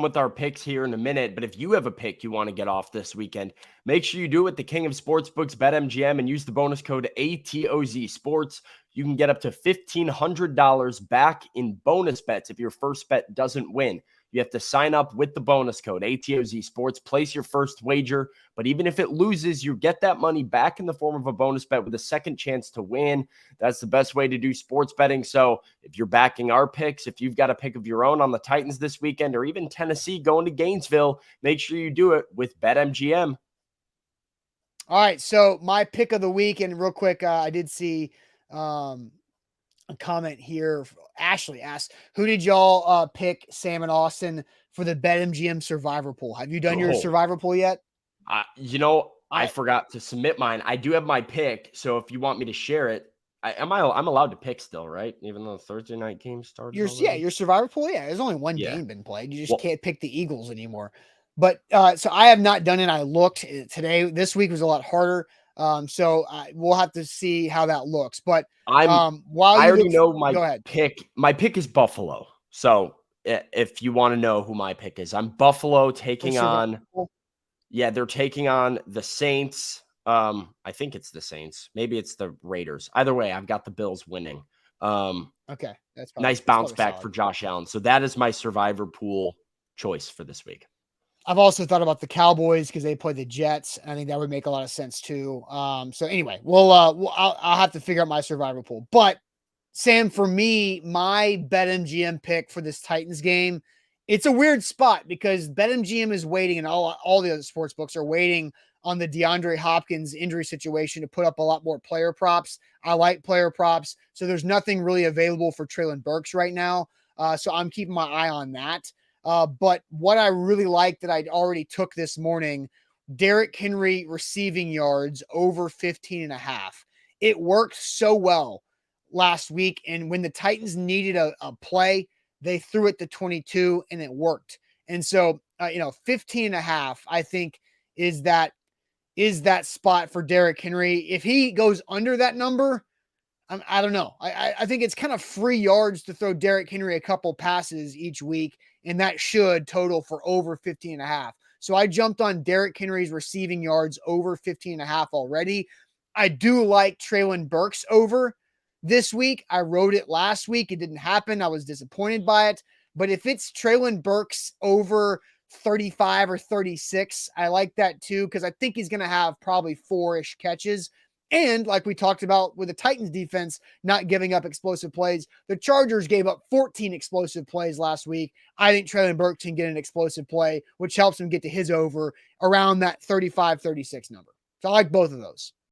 with our picks here in a minute, but if you have a pick you want to get off this weekend, make sure you do it with the king of sportsbooks, BetMGM, and use the bonus code ATOZ Sports. You can get up to $1,500 back in bonus bets if your first bet doesn't win. You have to sign up with the bonus code ATOZ Sports, place your first wager, but even if it loses, you get that money back in the form of a bonus bet with a second chance to win. That's the best way to do sports betting. So if you're backing our picks, if you've got a pick of your own on the Titans this weekend, or even Tennessee going to Gainesville, make sure you do it with BetMGM. All right, so my pick of the week, and real quick, I did see a comment here. Ashley asked, who did y'all pick, Sam and Austin, for the BetMGM Survivor Pool? Have you done your Oh, Survivor Pool yet? I forgot to submit mine. I do have my pick, so if you want me to share it, I'm allowed to pick still, right? Even though the Thursday night game started already? Your Survivor Pool. Yeah, there's only one Yeah. game been played. You just Well, can't pick the Eagles anymore. But so I have not done it. I looked today. This week was a lot harder. So we'll have to see how that looks. But while I you already look, know my go ahead. pick. My pick is Buffalo. So if you want to know who my pick is, I'm Buffalo For taking Survivor on. Pool. Yeah, they're taking on the Saints. I think it's the Saints. Maybe it's the Raiders. Either way, I've got the Bills winning. Okay, that's Nice bounce back solid. for Josh Allen. So that is my Survivor Pool choice for this week. I've also thought about the Cowboys because they play the Jets. I think that would make a lot of sense too. So anyway, I'll have to figure out my Survivor Pool. But Sam, for me, my BetMGM pick for this Titans game, it's a weird spot because BetMGM is waiting, and all the other sports books are waiting on the DeAndre Hopkins injury situation to put up a lot more player props. I like player props, so there's nothing really available for Treylon Burks right now. So I'm keeping my eye on that. But what I really like that I already took this morning, Derrick Henry receiving yards over 15.5. It worked so well last week. And when the Titans needed a play, they threw it to 22 and it worked. And so, 15.5, I think is that spot for Derrick Henry. If he goes under that number, I don't know. I think it's kind of free yards to throw Derrick Henry a couple passes each week, and that should total for over 15.5. So I jumped on Derrick Henry's receiving yards over 15.5 already. I do like Treylon Burks over this week. I wrote it last week. It didn't happen. I was disappointed by it. But if it's Treylon Burks over 35 or 36, I like that too, because I think he's going to have probably 4-ish catches. And like we talked about with the Titans defense not giving up explosive plays, the Chargers gave up 14 explosive plays last week. I think Treylon Burks can get an explosive play, which helps him get to his over around that 35, 36 number. So I like both of those.